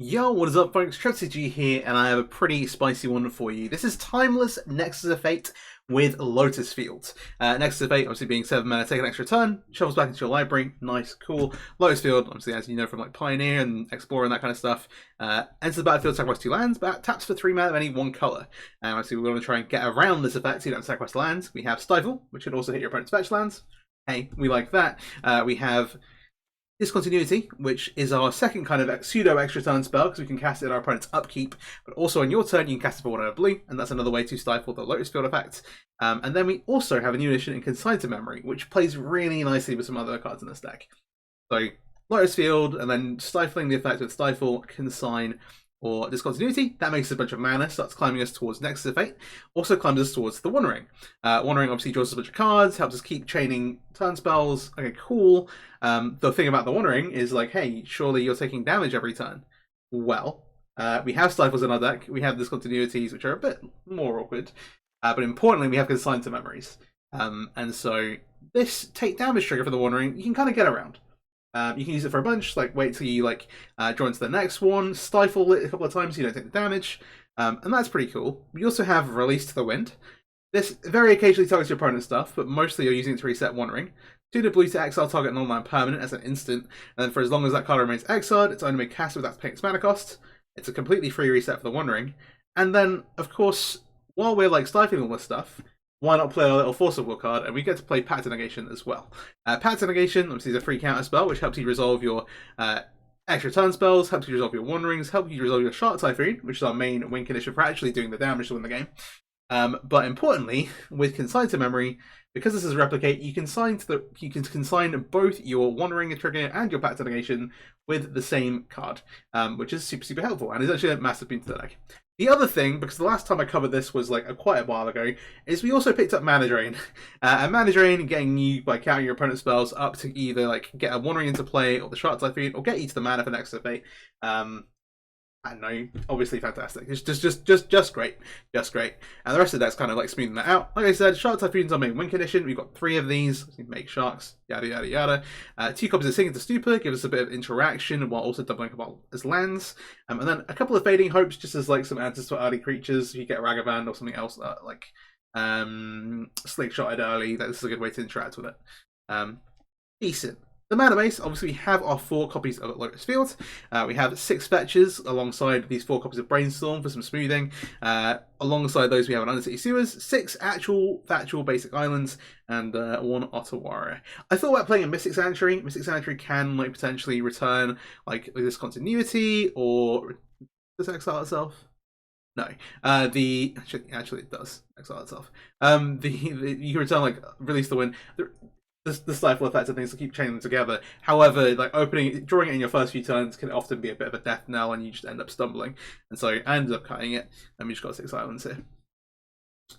Yo, what is up folks, MTG here, and I have a pretty spicy one for you. This is Timeless Nexus of Fate with Lotus Field. Nexus of Fate obviously being 7 mana, take an extra turn, shovels back into your library, nice, cool. Lotus Field, obviously as you know from like Pioneer and Explorer and that kind of stuff, enters the battlefield, sacrifice 2 lands, but taps for 3 mana of any one colour. And obviously we're going to try and get around this effect so you don't sacrifice lands. We have Stifle, which could also hit your opponent's fetch lands. Hey, we like that. We have Discontinuity, which is our second kind of pseudo extra turn spell because we can cast it in our opponent's upkeep, but also on your turn you can cast it for 1 out of blue, and that's another way to stifle the Lotus Field effect. And then we also have a new addition in Consign to Memory, which plays really nicely with some other cards in this deck. So Lotus Field, and then stifling the effect with Stifle, Consign, or Discontinuity. That makes a bunch of mana, starts climbing us towards Nexus of Fate, also climbs us towards the Wandering. Wandering obviously draws us a bunch of cards, helps us keep chaining turn spells. Okay, cool. The thing about the Wandering is like, hey, surely you're taking damage every turn. Well, we have Stifles in our deck, we have Discontinuities, which are a bit more awkward, but importantly, we have Consign to Memories. And so this take damage trigger for the Wandering, you can kind of get around. You can use it for a bunch, like wait till you draw into the next one, stifle it a couple of times so you don't take the damage, and that's pretty cool. We also have Release to the Wind. This very occasionally targets your opponent's stuff, but mostly you're using it to reset Wandering. 2 to blue to exile target an online permanent as an instant, and then for as long as that card remains exiled, it's only made cast without paying its mana cost. It's a completely free reset for the Wandering. And then, of course, while we're like stifling all this stuff, why not play our little Force of Will card, and we get to play Pact Negation as well. Pact Negation obviously is a free counter spell, which helps you resolve your extra turn spells, helps you resolve your Wanderings, helps you resolve your Shark Typhoon, which is our main win condition for actually doing the damage to win the game. But importantly, with Consign to Memory, because this is Replicate, you can consign both your Wandering trigger and your Pact Negation with the same card, which is super helpful, and is actually a massive boon to the deck. The other thing, because the last time I covered this was like quite a while ago, is we also picked up Mana Drain. And Mana Drain getting you, by counting your opponent's spells, up to either like get a Wandering into play or the Shark Typhoon, or get you to the mana for Nexus of Fate. I don't know, obviously fantastic. It's just great. Just great. And the rest of the deck's kind of like smoothing that out. Like I said, Shark Typhoon's our main win condition. We've got 3 of these. So make sharks, yada yada yada. 2 copies of Sinking to Stupor give us a bit of interaction while also doubling up as lands. And then a couple of Fading Hopes just as like some answers to early creatures. If you get Ragavand or something else like Slingshotted early, this is a good way to interact with it. Decent. The mana base, obviously we have our 4 copies of Lotus Field. We have 6 fetches alongside these 4 copies of Brainstorm for some smoothing. Alongside those we have an Undercity Sewers, 6 actual factual basic islands, and 1 Otter Warrior. I thought about playing a Mystic Sanctuary. Mystic Sanctuary can like potentially return like this continuity, or does it exile itself? No. Actually it does exile itself. You can return like Release the Wind. The Stifle effect and things to keep chaining them together. However, like drawing it in your first few turns can often be a bit of a death knell, and you just end up stumbling. And so I ended up cutting it, and we just got 6 islands here.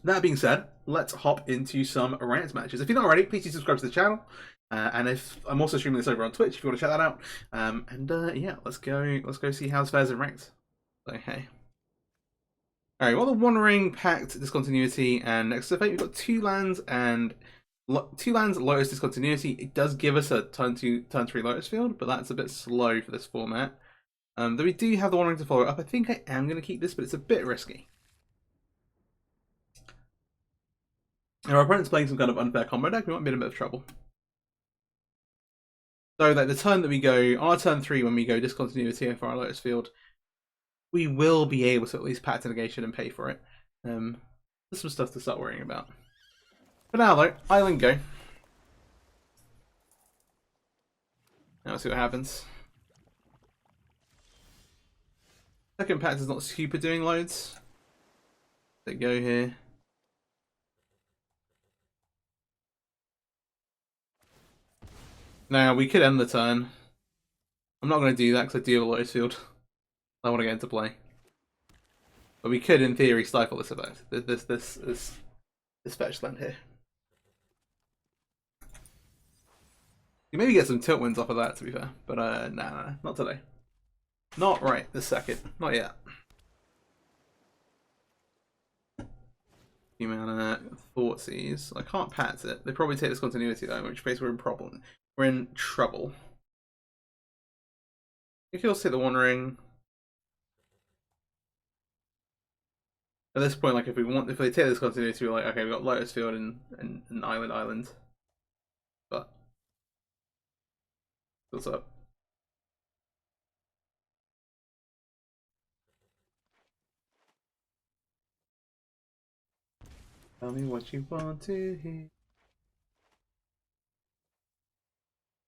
That being said, let's hop into some ranked matches. If you're not already, please do subscribe to the channel. And if I'm also streaming this over on Twitch, if you want to check that out. Yeah, let's go see how's fares in ranked. So hey. Alright, well, the Wandering, Pact, Discontinuity, and Nexus of Fate, we've got 2 lands and 2 lands, Lotus Discontinuity. It does give us a turn 3 Lotus Field, but that's a bit slow for this format. Though we do have the Wandering to follow up. I think I am going to keep this, but it's a bit risky. If our opponent's playing some kind of unfair combo deck, we might be in a bit of trouble. So like the turn that we go, on our turn 3 when we go Discontinuity for our Lotus Field, we will be able to at least Pact Negation and pay for it. There's some stuff to start worrying about. For now though, Island go. Now let's see what happens. Second Pact is not super doing loads. They go here. Now we could end the turn. I'm not going to do that because I do have a Lotus Field. I want to get into play. But we could in theory stifle this effect. This fetch land here. You maybe get some tilt wins off of that, to be fair. But nah, not today. Not right this second. Not yet. Mana, Thoughtseize. I can't Pact it. They probably take this continuity though, in which case we're in problem. We're in trouble. You can also take the Wandering. At this point, like if they take this continuity, we're like, okay, we've got Lotus Field and Island. But what's up? Tell me what you want to hear.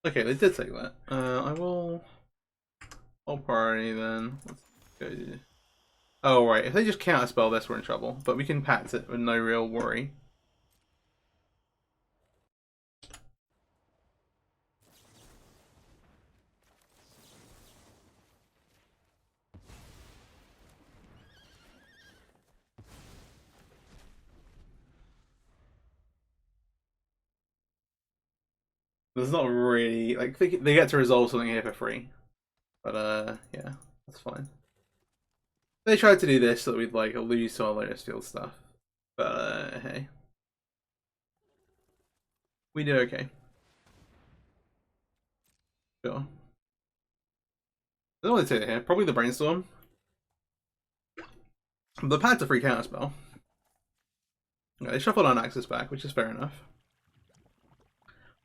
Okay, they did take that. I will. All priority then. Let's go. Oh right, if they just counterspell this, we're in trouble. But we can pact it with no real worry. There's not really like they get to resolve something here for free, but yeah, that's fine. They tried to do this so that we'd like lose to our Lotus Field stuff, but hey, we do okay. Sure. There's only two here. Probably the Brainstorm. The Pact's a free counter spell. Yeah, they shuffled our Nexus back, which is fair enough.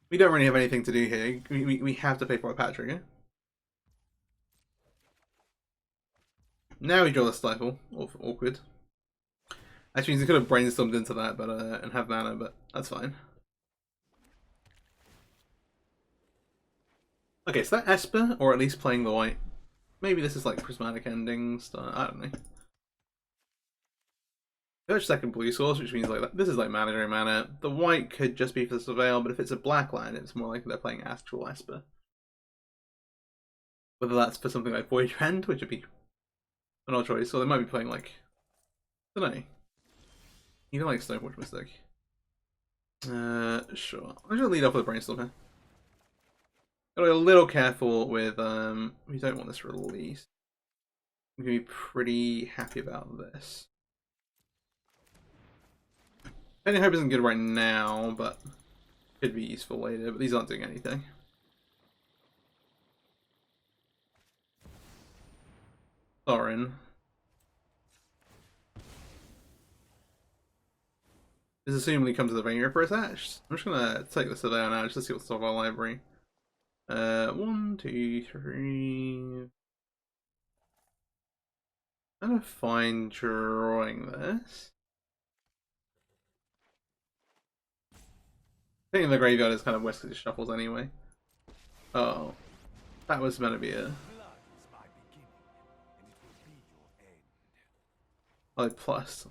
We don't really have anything to do here. We have to pay for a Pact trigger. Now we draw the Stifle. Awkward. Actually, means he could have brainstormed into that, but and have mana, but that's fine. Okay, so that Esper, or at least playing the white. Maybe this is like prismatic endings. I don't know. Search second blue source, which means like this is like mandatory mana. The white could just be for Surveil, but if it's a black land, it's more likely they're playing Astral Esper. Whether that's for something like Void Rend, which would be an odd choice, or they might be playing like I don't know. Even like Stoneforge Mystic. Sure. I'm gonna lead off with a Brainstorm here. Gotta be a little careful with we don't want this released. I'm gonna be pretty happy about this. Any hope isn't good right now, but could be useful later. But these aren't doing anything. Thorin. This assumably comes with a Vein Ripper attached. I'm just gonna take the Surveyor now just to see what's top of our library. 1, 2, 3. I'm kind of fine drawing this. I think the graveyard is kind of West because it shuffles anyway. Oh, that was meant to be a plus.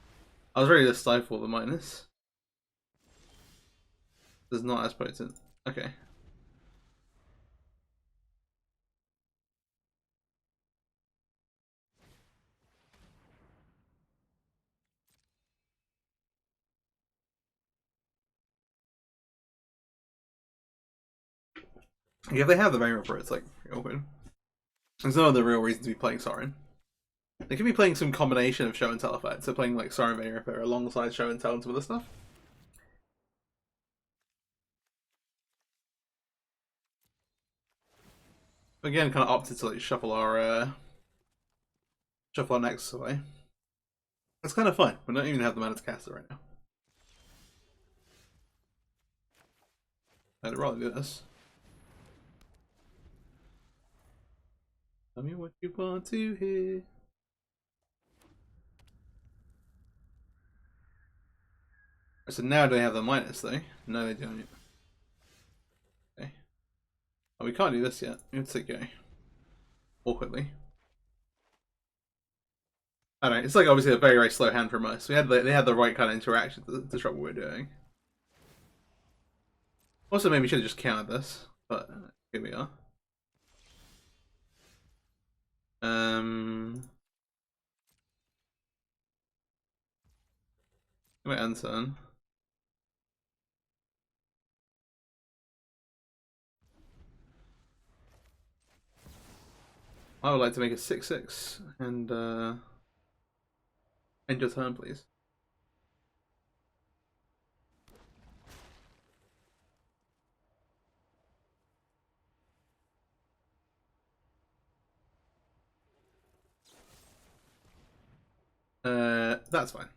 I was ready to stifle the minus. This is not as potent. Okay. Yeah, if they have the Vein Ripper, it's like awkward. There's no other real reason to be playing Sorin. They could be playing some combination of Show and Tell effects, so playing like Sorin Vein Ripper alongside Show and Tell and some other stuff. Again, kind of opted to like shuffle our Nexus away. It's kind of fun. We don't even have the mana to cast it right now. I'd rather do this. Tell me what you want to hear. So now do they have the minus though? No, they don't. Okay. Oh, we can't do this yet. Let's go. Awkwardly. I don't know. It's like obviously a very, very slow hand from us. They had the right kind of interaction to disrupt what we're doing. Also, maybe we should have just countered this, but here we are. My end turn. I would like to make a 6/6 and end your turn, please. That's fine.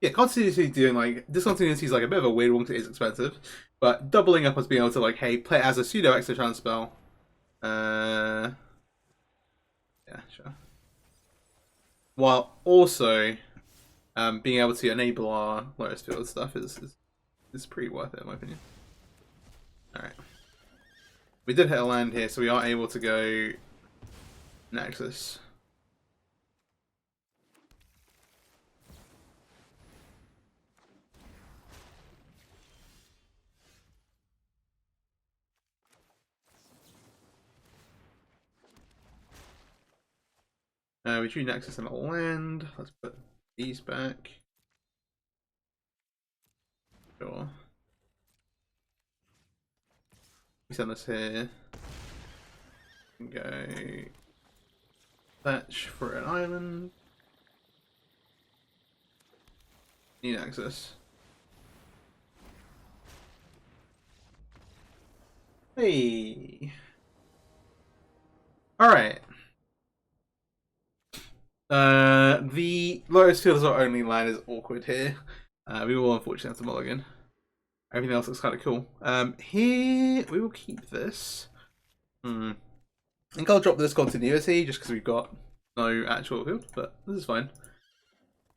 Yeah, continuity doing like discontinuity is like a bit of a weird one because it is expensive, but doubling up as being able to like, hey, play it as a pseudo extra spell. Yeah, sure. While also being able to enable our Lotus Field stuff is pretty worth it in my opinion. All right, we did hit a land here, so we are able to go Nexus. We drew Nexus and a land. Let's put these back. Sure. We send this here. Go fetch for an island. Need access. Hey. Alright. The Lotus Field as our only land is awkward here. We will unfortunately have to mulligan. Everything else looks kind of cool. Here we will keep this. I think I'll drop this continuity just because we've got no actual field, but this is fine.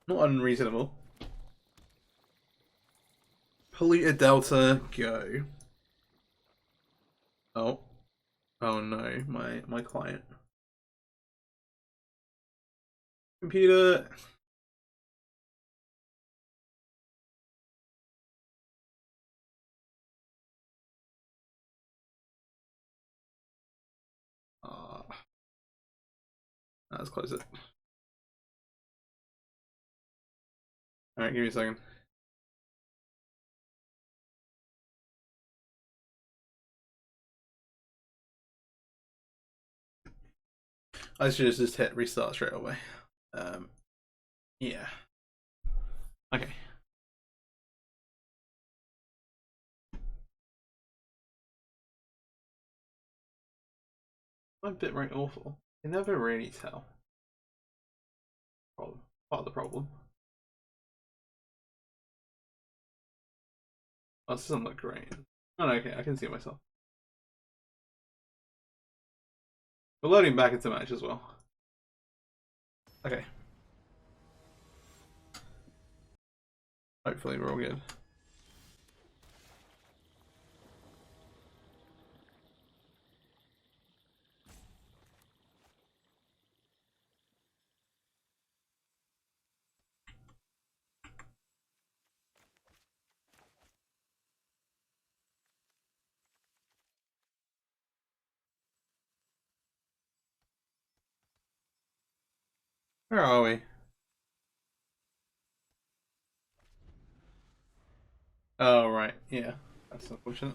Not unreasonable. Polluted Delta, go. Oh. Oh no, my client. Computer. Let's close it. Alright, give me a second. I should just hit restart straight away. Yeah. Okay. My bitrate awful. You never really tell. Part of the problem. Oh, this doesn't look great. Oh no, okay, I can see it myself. We're loading back into match as well. Okay. Hopefully we're all good. Where are we? Oh, right. Yeah. That's unfortunate.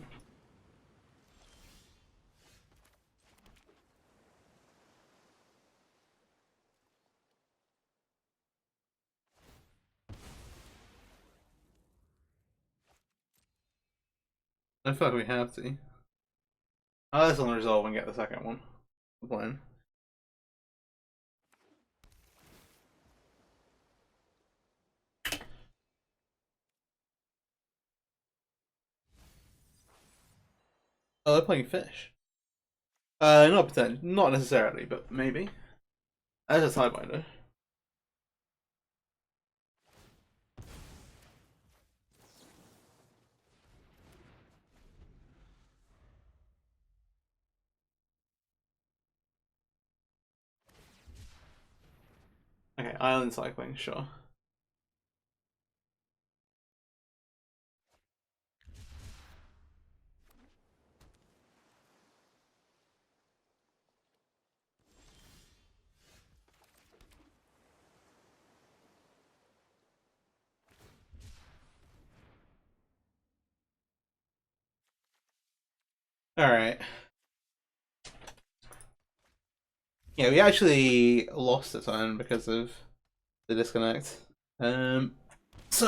I feel like we have to. Oh, this will resolve and get the second one. The plan. Oh, they're playing fish. Not necessarily, but maybe. As a sidewinder. Okay, island cycling, sure. Alright. Yeah, we actually lost a turn because of the disconnect. So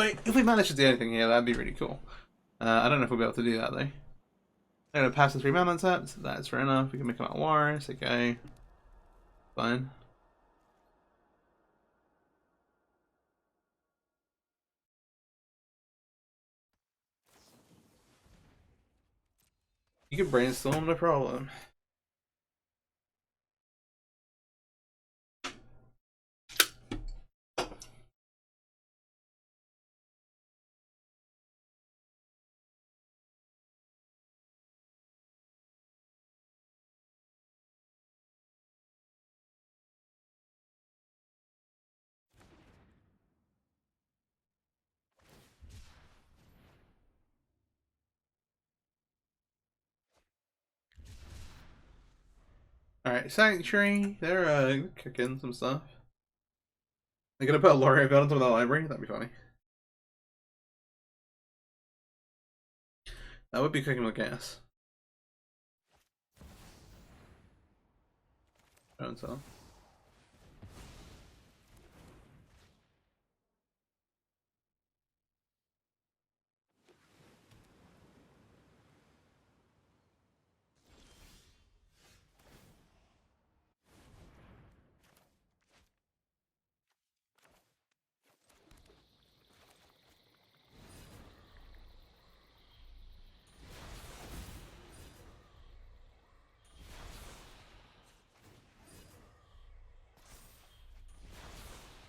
if we manage to do anything here, that'd be really cool. I don't know if we'll be able to do that though. I'm gonna pass the 3 mana tapped. That's fair enough. We can make them out Warriors. Okay, fine. You can brainstorm, no problem. Alright, Sanctuary. They're cooking some stuff. They're gonna put a Laureate Field into the library. That'd be funny. That would be cooking with gas. Don't tell.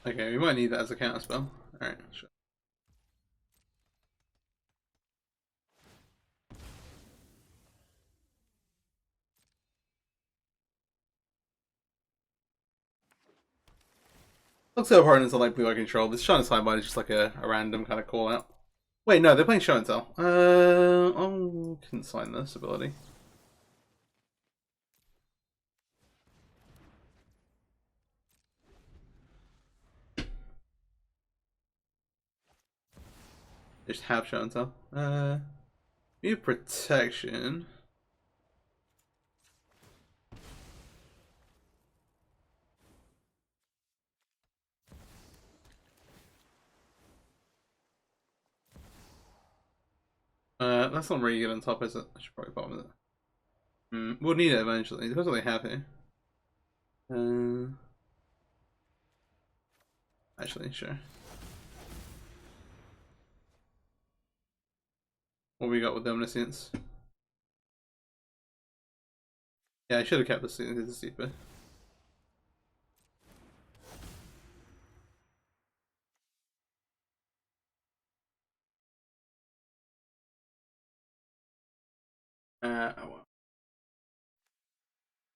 Okay, we might need that as a counter spell. Alright, sure. Looks like our partners are like blue eye control. This Shine Sidebite is just like a random kind of call out. Wait, no, they're playing Show and Tell. Oh, Consign this ability. Just have Show and Tell. Need protection. That's not really good on top, is it? I should probably bottom it. We'll need it eventually. Depends what they have here. Actually, sure. What we got with Omniscience? Yeah, I should have kept this. This is stupid.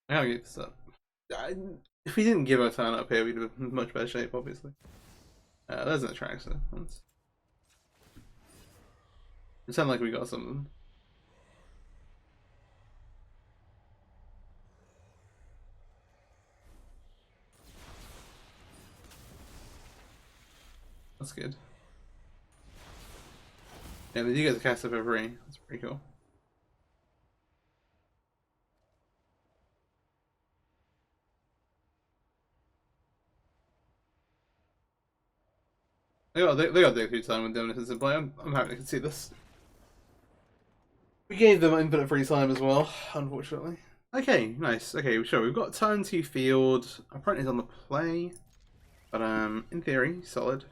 I gotta get this up. If we didn't give our turn up here, we'd be in much better shape, obviously. There's an attraction. It sounded like we got something. That's good. Yeah, they do get the cast up for free. That's pretty cool. They got Dick time when doing this in play. I'm happy to concede this. We gave them infinite free time as well, unfortunately. Okay, nice. Okay, sure. We've got turn 2 field. Our opponent is on the play, but in theory, solid.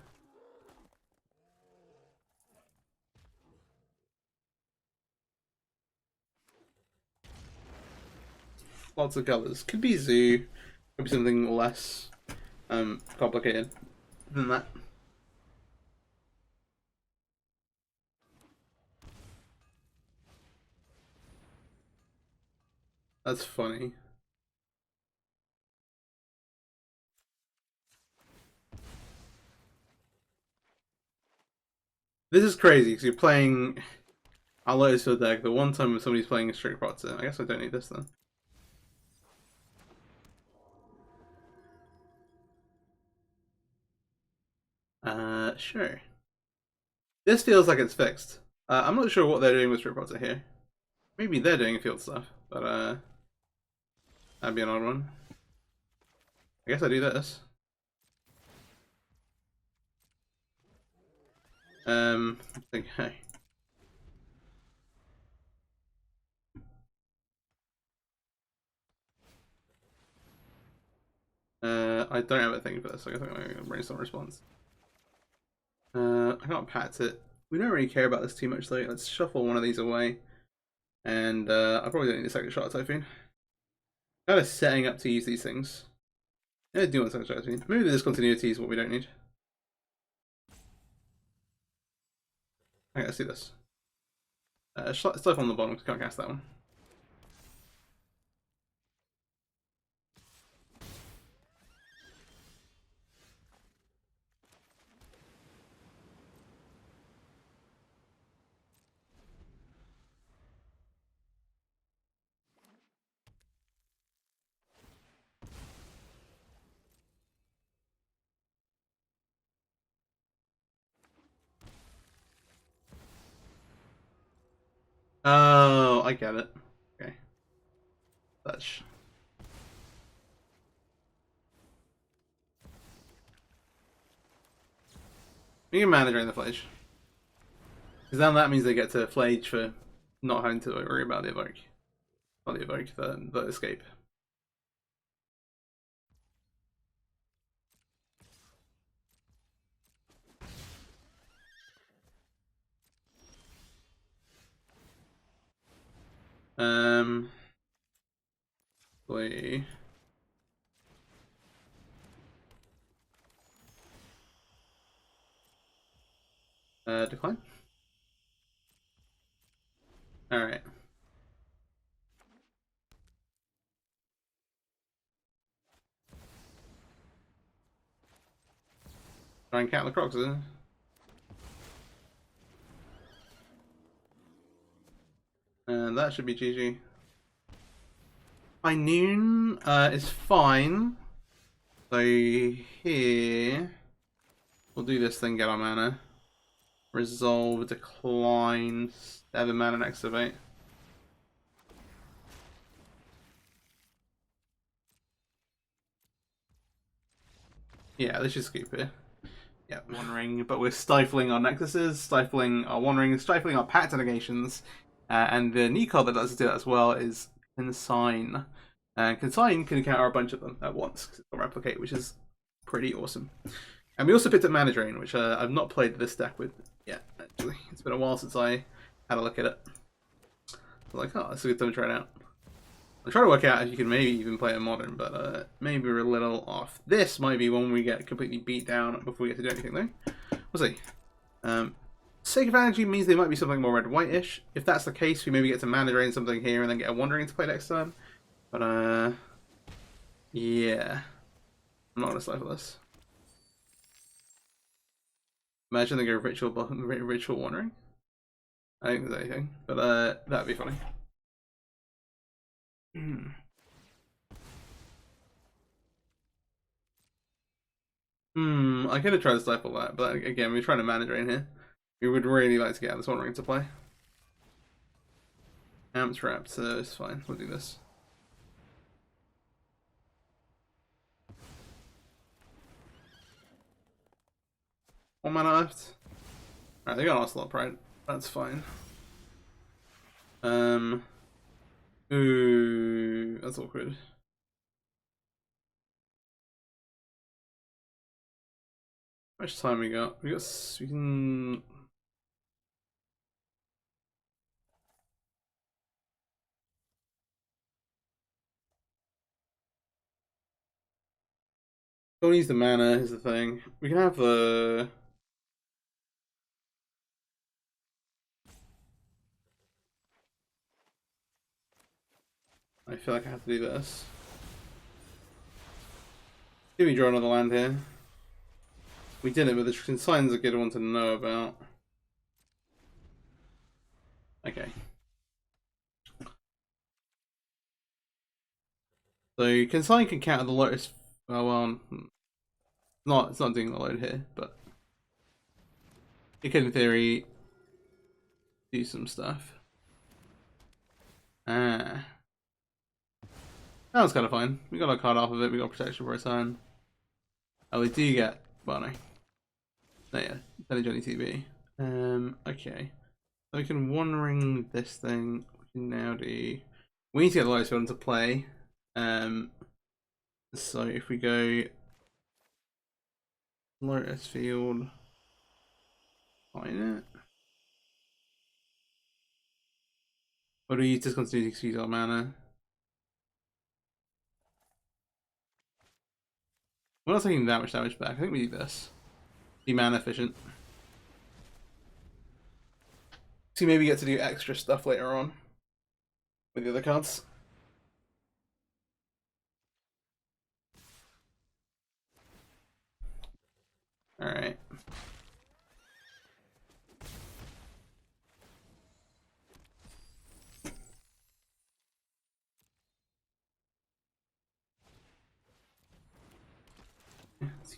Lots of colors. Could be zoo. Could be something less complicated than that. That's funny. This is crazy because you're playing our Lotus Field deck the one time when somebody's playing a strict Protzer. I guess I don't need this then. Sure. This feels like it's fixed. I'm not sure what they're doing with strict Protzer here. Maybe they're doing field stuff, but that'd be an odd one. I guess I do this. Okay. I don't have a thing for this, so I guess I'm going to brainstorm a response. I can't Pact it. We don't really care about this too much though. Let's shuffle one of these away. And I probably don't need a second shot at Typhoon. Kind of setting up to use these things. Yeah, I do want a second shot at Typhoon. Maybe the discontinuity is what we don't need. Okay, let's do this. Stifle on the bottom, because I can't cast that one. Oh, I get it. Okay. Touch. We can manage in the Flage. Because then that means they get to Flage for not having to worry about the Evoke. Not the Evoke, the escape. Play. Decline. Alright. Try and count the Crocs, isn't it? And that should be GG. High Noon is fine. So here we'll do this thing, get our mana. Resolve, decline, 7 mana, Nexus of Fate. Yeah, let's just keep it. Yeah, One Ring, but we're stifling our Nexuses, stifling our One Ring, stifling our Pact negations. And the new card that lets us do that as well is Consign. Consign can counter a bunch of them at once, because it's got Replicate, which is pretty awesome. And we also picked up Mana Drain, which I've not played this deck with yet, actually. It's been a while since I had a look at it. I was like, oh, that's a good time to try it out. I'm trying to work out if you can maybe even play it Modern, but maybe we're a little off. This might be when we get completely beat down before we get to do anything, though. We'll see. Sake of Energy means they might be something more red-white-ish. If that's the case, we maybe get to Mana Drain something here and then get a Wandering to play next turn. But, yeah. I'm not going to stifle this. Imagine they go Ritual Wandering. I think there's anything, but that'd be funny. I could have tried to stifle that, but again, we're trying to Mana Drain here. We would really like to get this Wandering into play. Amp trapped, so it's fine. We'll do this. One mana left. Alright, they got Ocelot Pride. That's fine. Ooh, that's awkward. How much time we got? We can. Don't use the mana is the thing. We can have the. I feel like I have to do this. Did we draw another land here? We didn't, but the Consign's a good one to know about. Okay. So Consign can counter the Lotus. Oh well, it's not doing the load here, but it could in theory do some stuff. That was kind of fine. We got a card off of it. We got protection for a turn. Oh, we do get. Well, no. No, yeah. Johnny TV. Okay. So we can One Ring this thing. We can now do. We need to get the Lotus Field into play. So if we go Lotus Field, find it. Or do you just continue to use our mana? We're not taking that much damage back. I think we do this. Be mana efficient. So maybe get to do extra stuff later on with the other cards. Alright.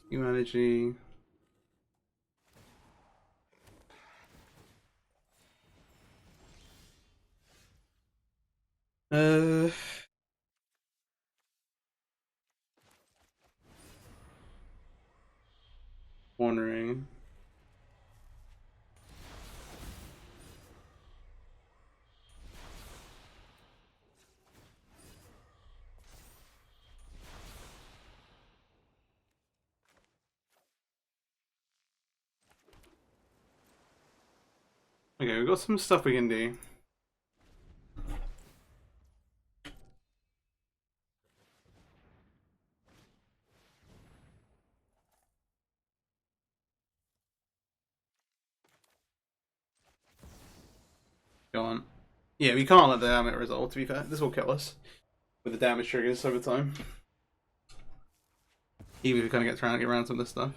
Humanity. Wondering. Okay, we've got some stuff we can do. Go on. Yeah, we can't let the damage resolve, to be fair. This will kill us with the damage triggers over time. Even if we kind of get around some of this stuff.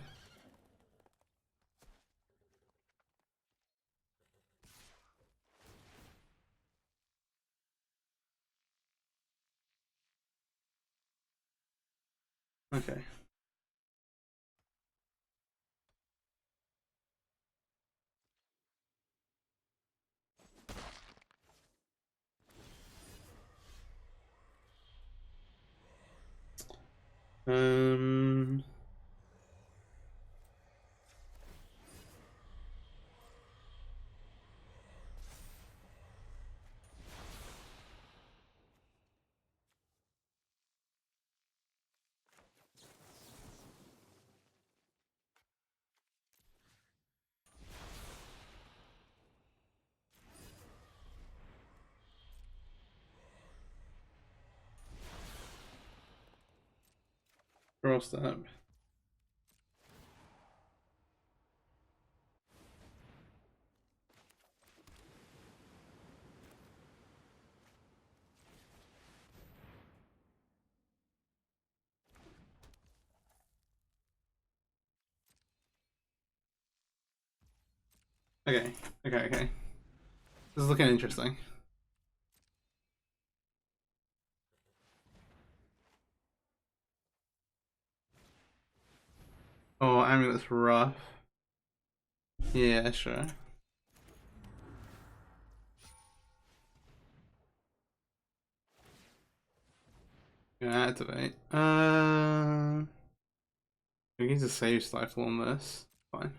Okay. Draw step. Okay, okay. This is looking interesting. Oh, Amulet's rough. Yeah, sure. Gonna activate. We need to save Stifle on this. Fine.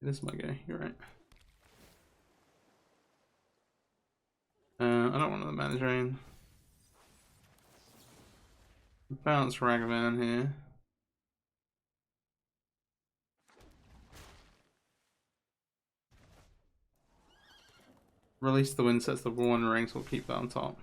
This might go, you're right. I don't want the mana drain. Bounce Ragavan here. Release the wind sets the one ring, so we'll keep that on top.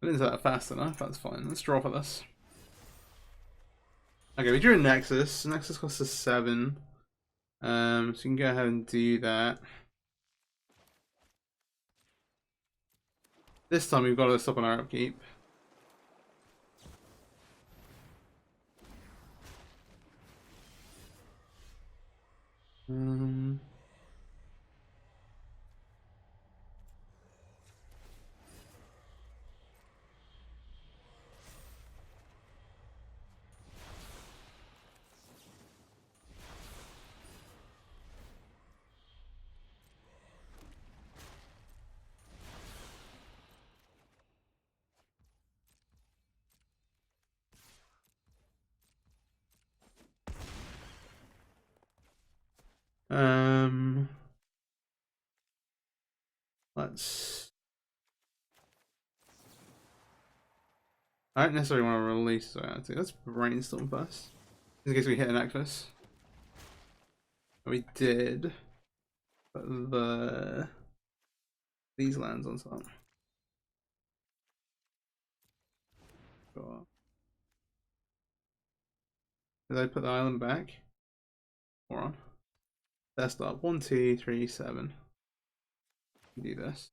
I didn't set that fast enough, that's fine. Let's draw for this. Okay, we drew a Nexus. Nexus costs us 7. So you can go ahead and do that. This time we've got to stop on our upkeep. Let's. I don't necessarily want to release that. Let's brainstorm first, in case we hit an Nexus. We did, but these lands on top. Sure. Did I put the island back? Or on? Desktop 1, 2, 3, 7. Do this.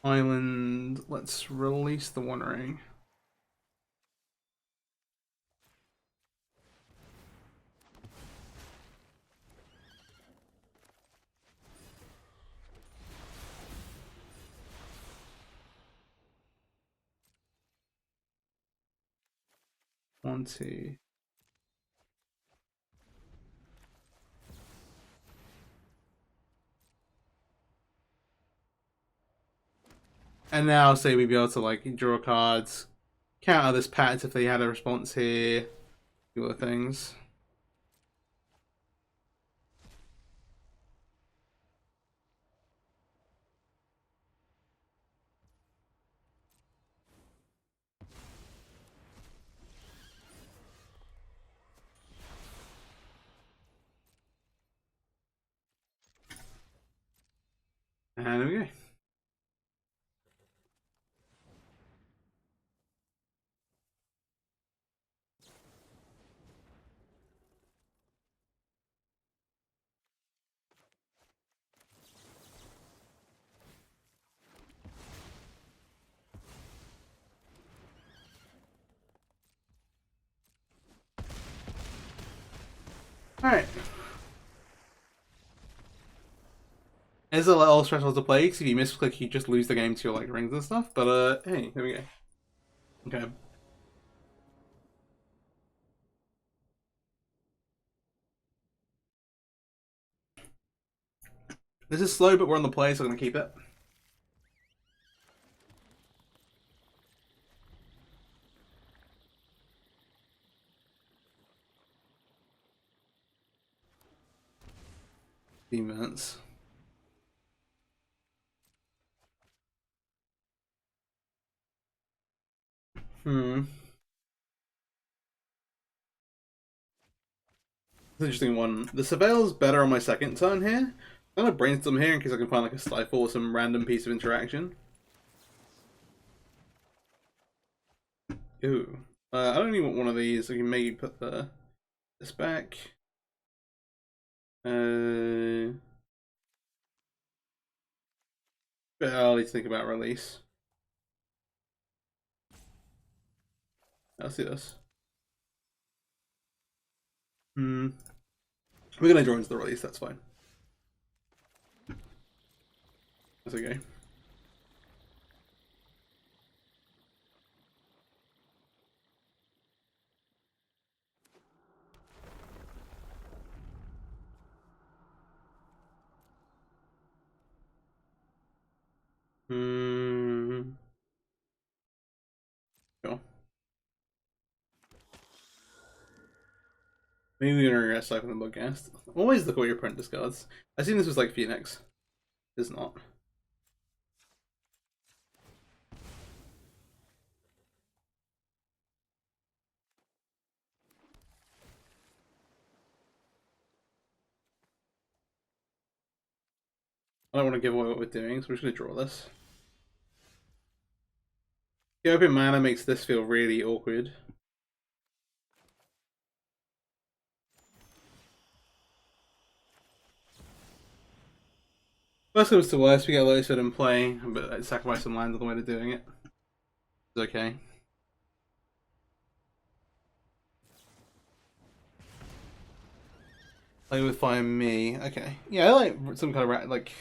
Island, let's release the One Ring. One, two. And now say we'd be able to like draw cards, counter this Pact if they had a response here, do other things. And there we go. Alright. It's a little stressful to play because if you misclick, you just lose the game to your like rings and stuff. But hey, there we go. Okay. This is slow, but we're on the play, so I'm gonna keep it. Defense. It's an interesting one. The Surveil's better on my second turn here. I'm gonna brainstorm here in case I can find like a Stifle or some random piece of interaction. Ooh. I don't even want one of these. I can maybe put this back. Bit early to think about release. I'll see this. We're gonna draw into the release, that's fine. That's okay. Sure. Maybe we're gonna regret Stifle the podcast. Always look at what your opponent discards. I assume this was like Phoenix. It's not. I don't want to give away what we're doing, so we're just gonna draw this. The open mana makes this feel really awkward. Worst comes to worst, we get Lotus Field in play, but sacrifice some lands on the way to doing it. It's okay. Play with Fire Me. Okay. Yeah, I like some kind of rat. Like,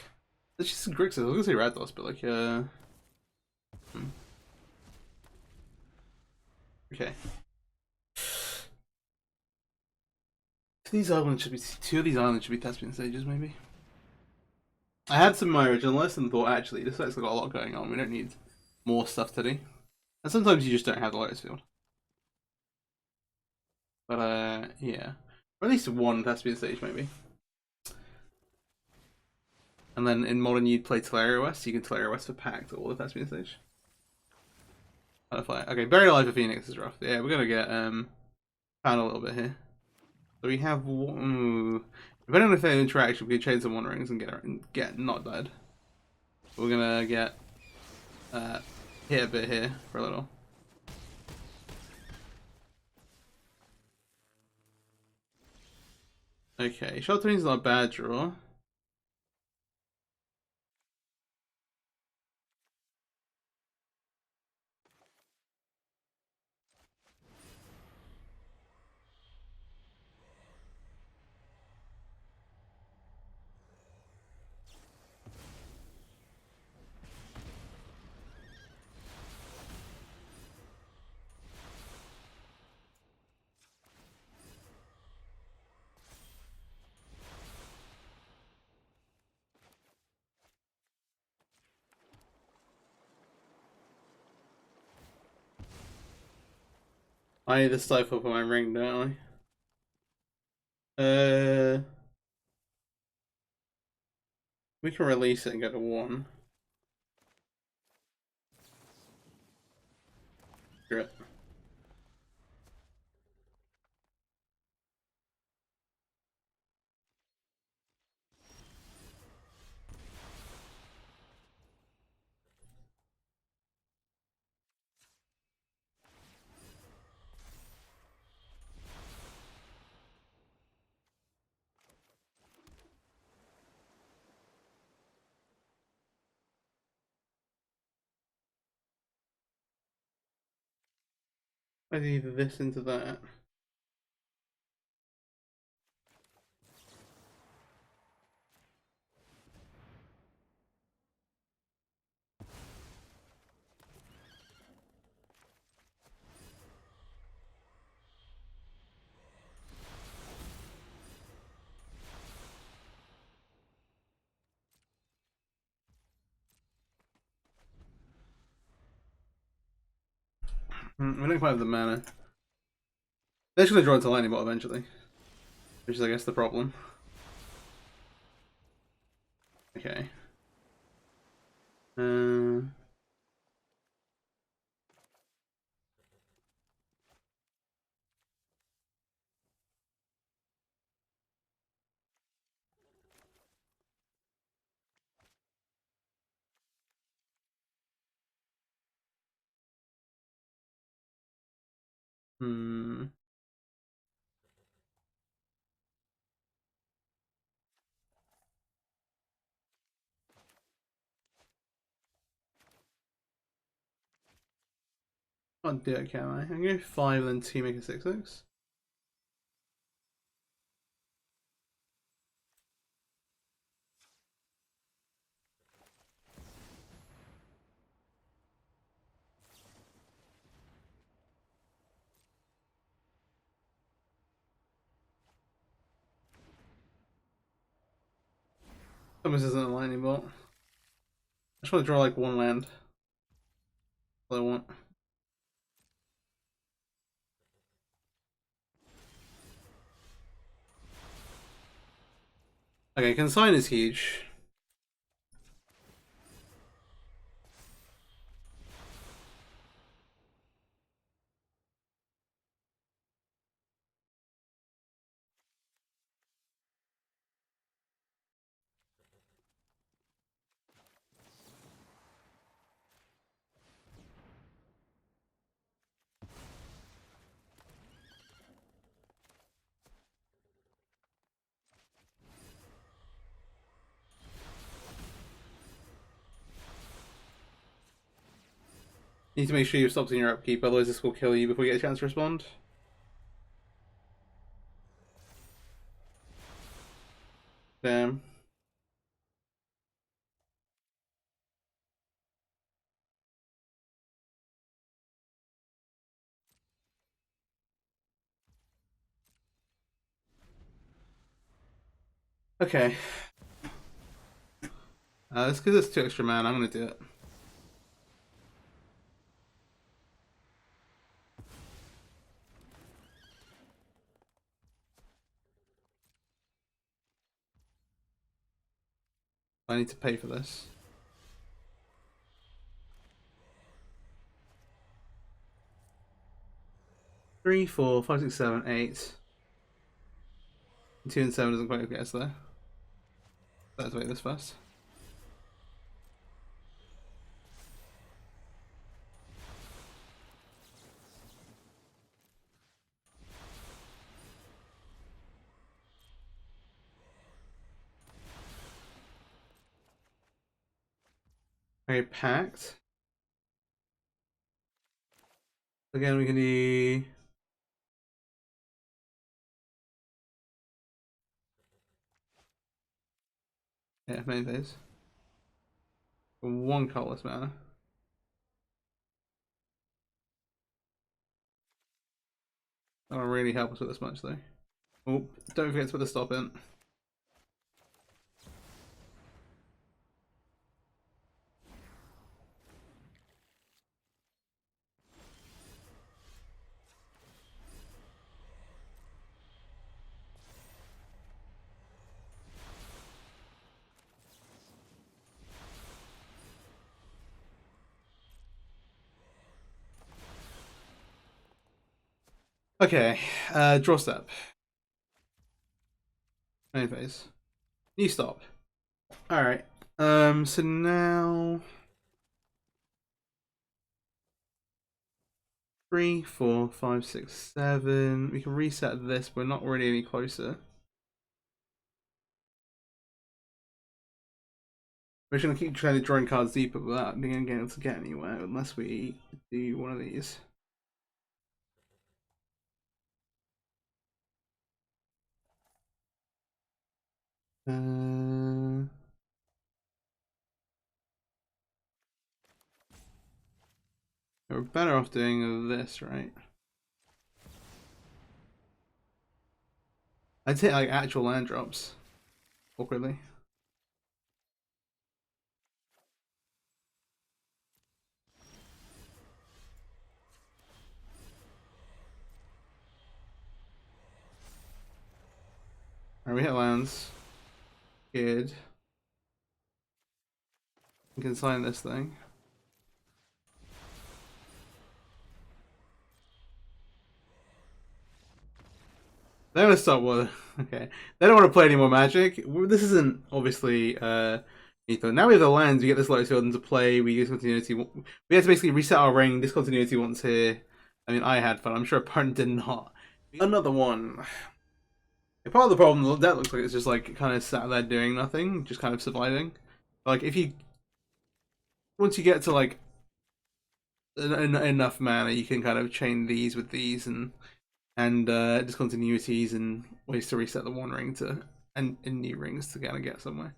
it's just some Grixis. I was gonna say Rakdos, but like, Okay. These islands should be two of these islands should be Thespian stages, maybe. I had some of my original list and thought actually this set's got a lot going on. We don't need more stuff to do. And sometimes you just don't have the Lotus Field. But yeah. Or at least one Thespian stage maybe. And then in Modern you'd play Teleria West, you can Teleria West for Pact or the Thespian stage. Okay, Buried Alive for Phoenix is rough. Yeah, we're gonna get found a little bit here. So we have depending on if they interaction, we can chain some Wanderings and get not dead. We're gonna get hit a bit here for a little. Okay, Sheltering's not a bad draw. I need to Stifle for my ring, don't I? We can release it and go to 1. Great. I need this into that. We don't quite have the mana. They're just gonna draw into Lightning Bot eventually, which is, I guess, the problem. Okay. Hmm. Can't do it, can I? I'm going 5 and then 2 make a 6/6. This isn't a Lightning Bolt. I just want to draw like 1 land. That's all I want. Okay, Consign is huge. You need to make sure you've stopped in your upkeep, otherwise this will kill you before you get a chance to respond. Damn. Okay. This gives us 2 extra mana. I'm gonna do it. I need to pay for this. Three, 4, 5, 6, 7, 8. 2 and 7 doesn't quite get us there. Let's wait this first. Okay, Pact. Again, we can do... Yeah, main phase. 1 colorless mana. That'll really help us with this much, though. Oh, don't forget to put the stop in. Okay, draw step. Main phase. New stop. Alright. So now 3, 4, 5, 6, 7. We can reset this, but we're not really any closer. We're just gonna keep trying to drawing cards deeper without being able to get anywhere unless we do one of these. We're better off doing this, right? I'd say like actual land drops. Awkwardly. Alright, we hit lands. Good. We can sign this thing. They're gonna stop with okay. They don't want to play any more Magic. This isn't obviously Ether. Now we have the lands, we get this Lotus Field into play, we use continuity. We had to basically reset our ring, discontinuity once here. I mean I had fun, I'm sure opponent did not. Another one. Part of the problem that looks like it's just like kind of sat there doing nothing, just kind of surviving. Like if you once you get to like enough mana, you can kind of chain these with these and discontinuities and ways to reset the one ring to and new rings to kind of get somewhere.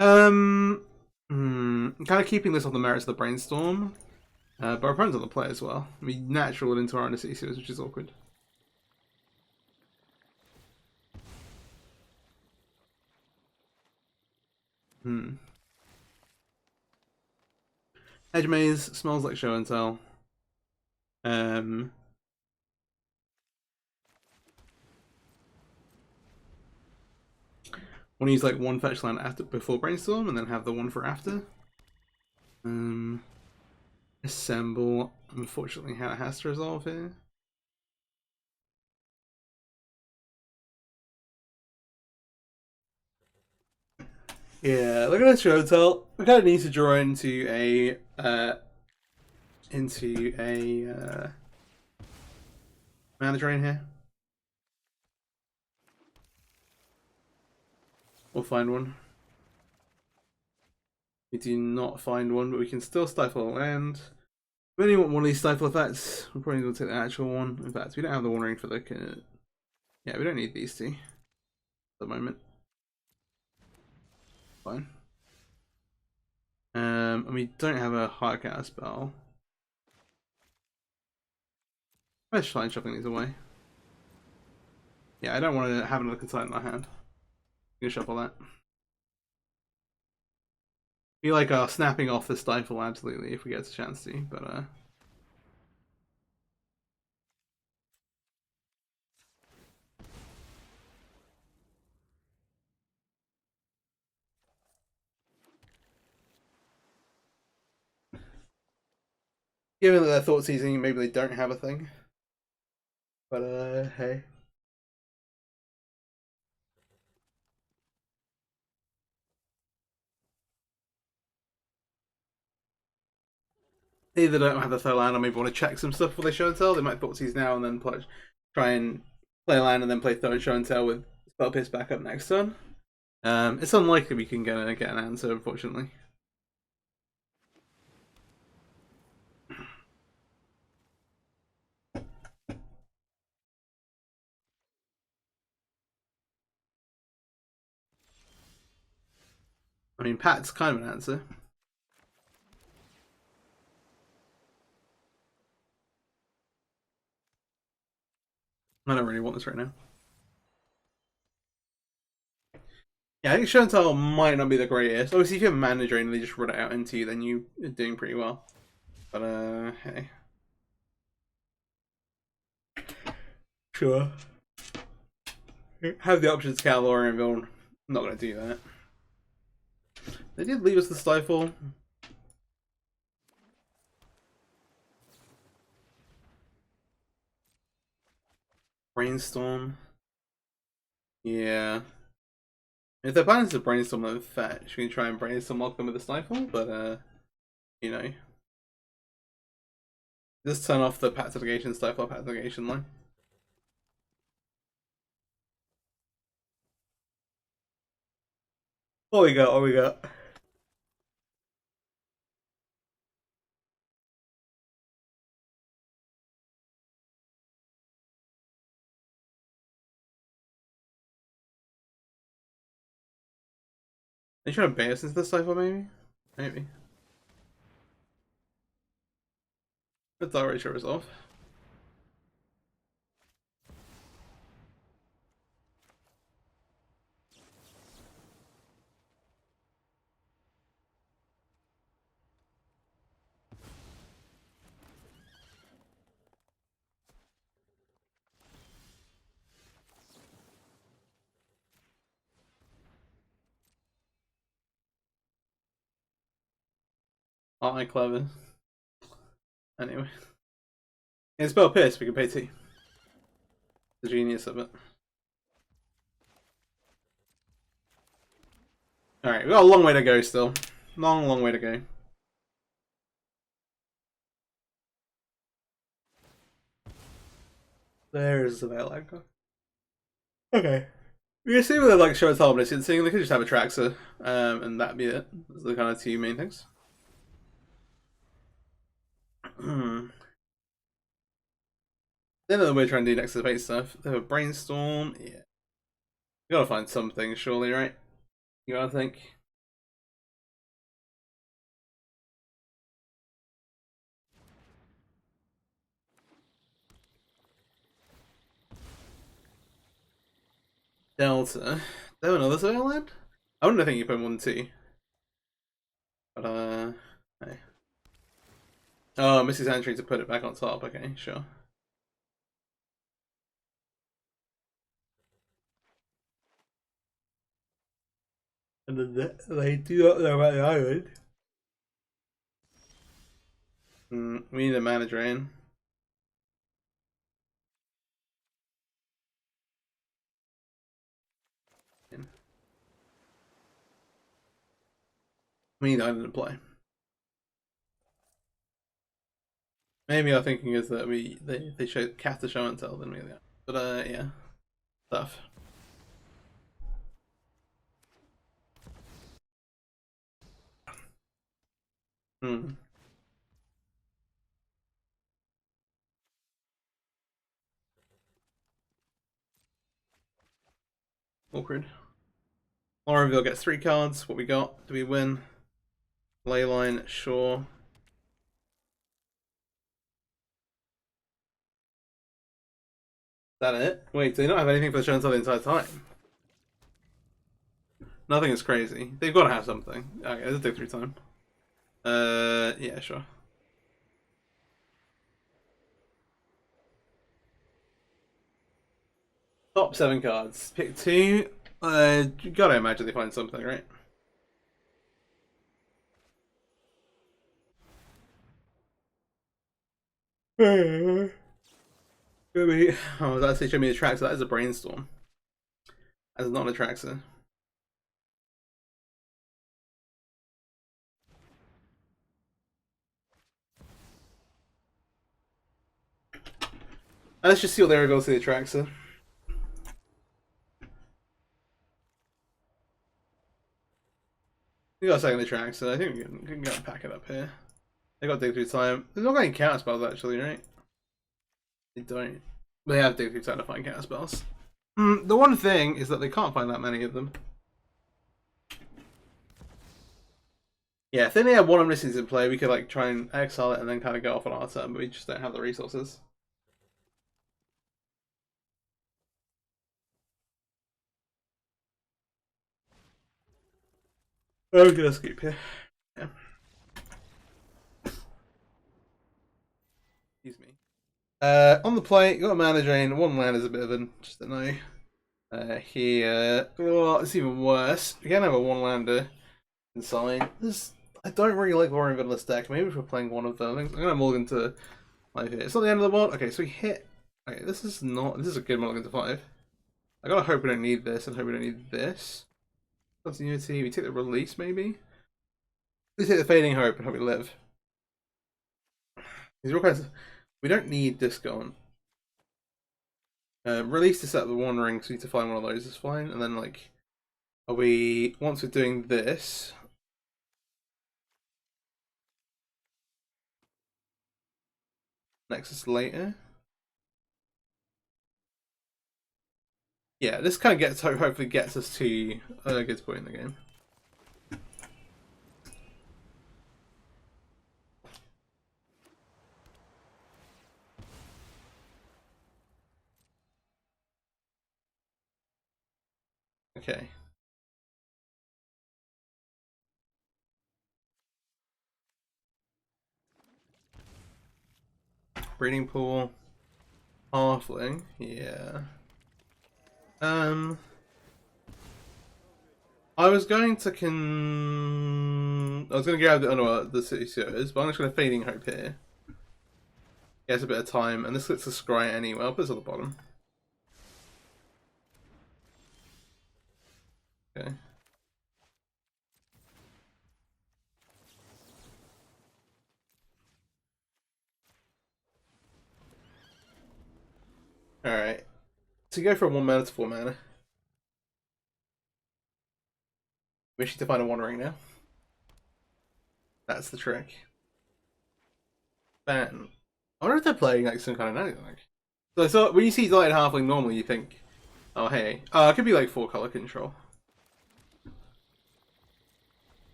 Kind of keeping this on the merits of the brainstorm, but our opponent's on the play as well. We natural into our Underseas, which is awkward. Edge Maze smells like show and tell. Want to use like one fetch land after before brainstorm, and then have the one for after. Assemble. Unfortunately, how it has to resolve here. Yeah, look at this show tell. We kind of need to draw into a mana drain here. We'll find one. We do not find one, but we can still stifle a land. We only want one of these stifle effects. We're probably going to take the actual one. In fact, we don't have the warning for the... Yeah, we don't need these two at the moment. Fine. And we don't have a hard cat spell. Let's try and shuffling these away. Yeah, I don't want to have another Consign in my hand. I'm gonna shuffle that. Be like snapping off the Stifle absolutely if we get a chance to, but given that they're thought seizing, maybe they don't have a thing. But hey. Either don't have the third land or maybe want to check some stuff before they show and tell. They might thought seize now and then try and play a land and then play third show and tell with Spell Pierce back up next turn. It's unlikely we can get an answer, unfortunately. I mean, Pact's kind of an answer. I don't really want this right now. Yeah, I think show and tell might not be the greatest. Obviously, if you have a mana drain and they just run it out into you, then you're doing pretty well. But hey. Sure. Have the options Cavalry and Villain. I'm not gonna do that. They did leave us the Stifle. Brainstorm. Yeah. If they're planning to brainstorm with fetch, we can try and brainstorm lock them with the Stifle, but you know. Just turn off the Pact Delegation, Stifle Pact Delegation line. What we got? What we got? Are you trying to bait us into the Stifle, maybe? Maybe. That's already show resolve. Aren't I clever? Anyway. In Spell Pierce, we can pay 2. The genius of it. Alright, we've got a long way to go still. Long way to go. There's the veil icon. Okay. We can see whether like show us help seeing they could just have a Traxer, and that'd be it. Those are the kind of two main things. Then we're trying to do Nexus of Fate stuff. They have a brainstorm, yeah. You gotta find something, surely, right? You gotta think. Delta. They have another Surveil land? I wouldn't think you put 1-2. But hey. Oh, Missy's entry to put it back on top, okay, sure. And then they do not know about the island. We need a mana drain. We need island to play. Maybe our thinking is that they show cast a show and tell them really. But yeah. Tough. Awkward. Lorenzville gets 3 cards. What we got? Do we win? Leyline, sure. Is that it? Wait, do they not have anything for the show and tell the entire time? Nothing is crazy. They've got to have something. Okay, let's dig through time. Yeah, sure. Top 7 cards. Pick 2. You gotta imagine they find something, right? Oh, that actually showed me a track, so that is a brainstorm. That is not a Traxxas. Let's just see what their ability to Traxxas. We got a second track, so I think we can go and pack it up here. They got dig through time. There's not any counter spells actually, right? They don't. They have dig through time to find counter spells. The one thing is that they can't find that many of them. Yeah, if they only had one Omniscience in play, we could like try and exile it and then kind of go off on our turn, but we just don't have the resources. I'm gonna skip here. Yeah. Excuse me. On the play, you got a mana drain. 1 land is a bit of an just a no. Here, oh, it's even worse. We can have a 1-lander Consign. I don't really like Warren in this deck. Maybe if we're playing one of them, I'm gonna mulligan to 5 here. It's not the end of the world. Okay, so we hit. Okay, this is a good mulligan to 5. I gotta hope we don't need this and hope we don't need this. Continuity. We take the release maybe. We take the fading hope and hope we live. These real kinds. We don't need this gone. Release to set up the 1 ring, so we need to find one of those is fine. And then like, once we're doing this. Nexus later. Yeah, this kind of hopefully gets us to a good point in the game. Okay. Breeding pool. Halfling. Yeah. I was going to grab the city series, but I'm just going to fading hope here. Gets a bit of time, and this looks a scry anyway. I'll put this on the bottom. Okay. Alright. So you go from 1 mana to 4 mana. We need to find a 1 ring now. That's the trick. Ban. I wonder if they're playing like some kind of anything. So when you see Delighted Halfling normally you think, oh hey. It could be like 4 color control.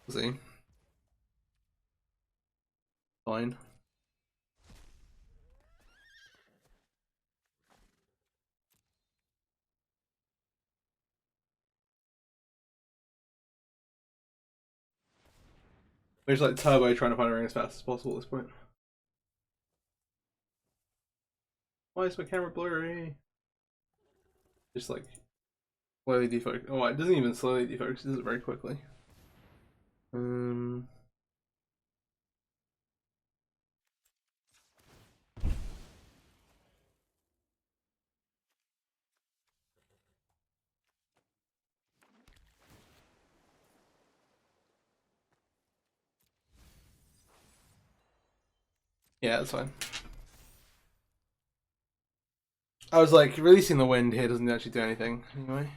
See. Fine. We're just like turbo trying to find a ring as fast as possible at this point. Why is my camera blurry? Just like slowly defocus. Oh, it doesn't even slowly defocus, it does it very quickly. Yeah, that's fine. I was like, releasing the wind here doesn't actually do anything anyway.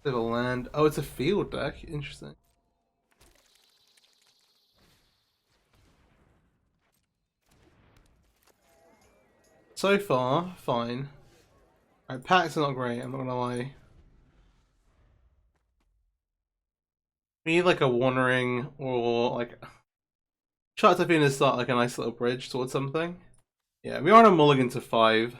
Bit of a land. Oh, it's a field deck. Interesting. So far, fine. Alright, Pact's not great, I'm not gonna lie. We need like a One Ring or like Shark Typhoon to start like a nice little bridge towards something. Yeah, we are on a mulligan to 5.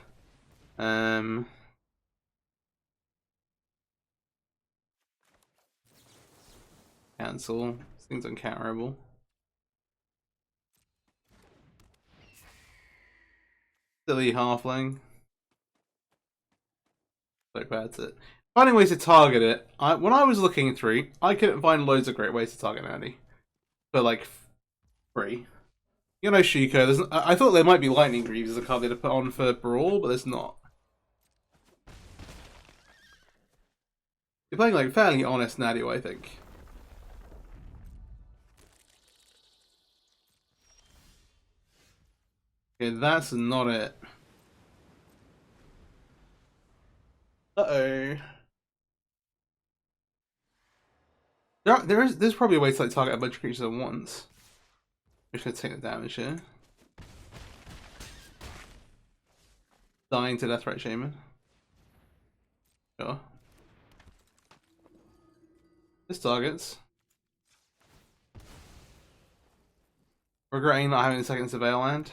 Cancel. This thing's uncounterable. Silly halfling. Like that's it. Finding ways to target it. When I was looking through, I couldn't find loads of great ways to target Andy. But like free. You know, Shiko. I thought there might be Lightning Greaves as a card they'd put on for Brawl, but there's not. You're playing like fairly honest Nadio, I think. Okay, that's not it. Uh-oh. There's probably a way to like target a bunch of creatures at once. I'm just gonna take the damage here. Dying to Deathright Shaman. Sure. This targets. Regretting not having a second Surveil land.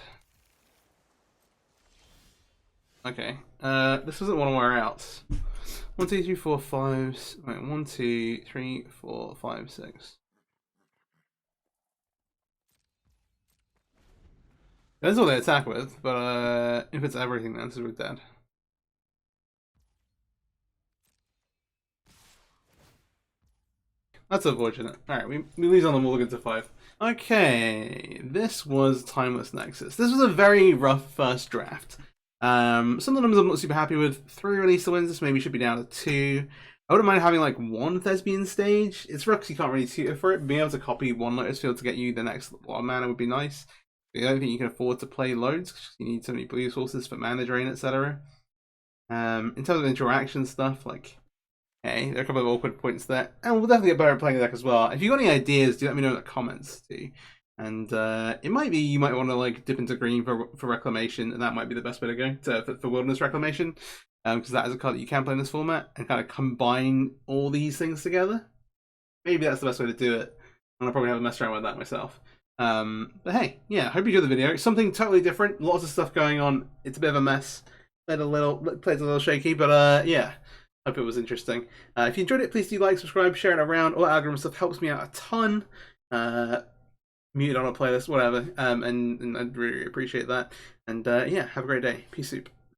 Okay. This doesn't want to wear out. 1, 2, 3, 4, 5. Wait, 1, 2, 3, 4, 5, 6. That's what they attack with, but if it's everything, then we're dead. That's unfortunate. Alright, we lose on the mulligan to 5. Okay, this was Timeless Nexus. This was a very rough first draft. Some of the numbers I'm not super happy with. 3 release wins, this maybe should be down to 2. I wouldn't mind having like 1 Thespian stage. It's rough because you can't really tutor for it. Being able to copy 1 Lotus Field to get you the next lot of mana would be nice. I don't think you can afford to play loads because you need so many blue sources for mana drain, etc. In terms of interaction stuff, like, hey, there are a couple of awkward points there, and we'll definitely get better at playing the deck as well. If you've got any ideas, do let me know in the comments too. And it might be you might want to like dip into green for Reclamation, and that might be the best way to go for Wilderness Reclamation, because that is a card that you can play in this format and kind of combine all these things together. Maybe that's the best way to do it, and I'll probably have a mess around with that myself. But hey, yeah, hope you enjoyed the video. It's something totally different, lots of stuff going on. It's a bit of a mess. Played a little shaky, but yeah, hope it was interesting. If you enjoyed it, please do like, subscribe, share it around. All that algorithm stuff helps me out a ton. Muted on a playlist, whatever. And I'd really appreciate that. And yeah, have a great day. Peace soup.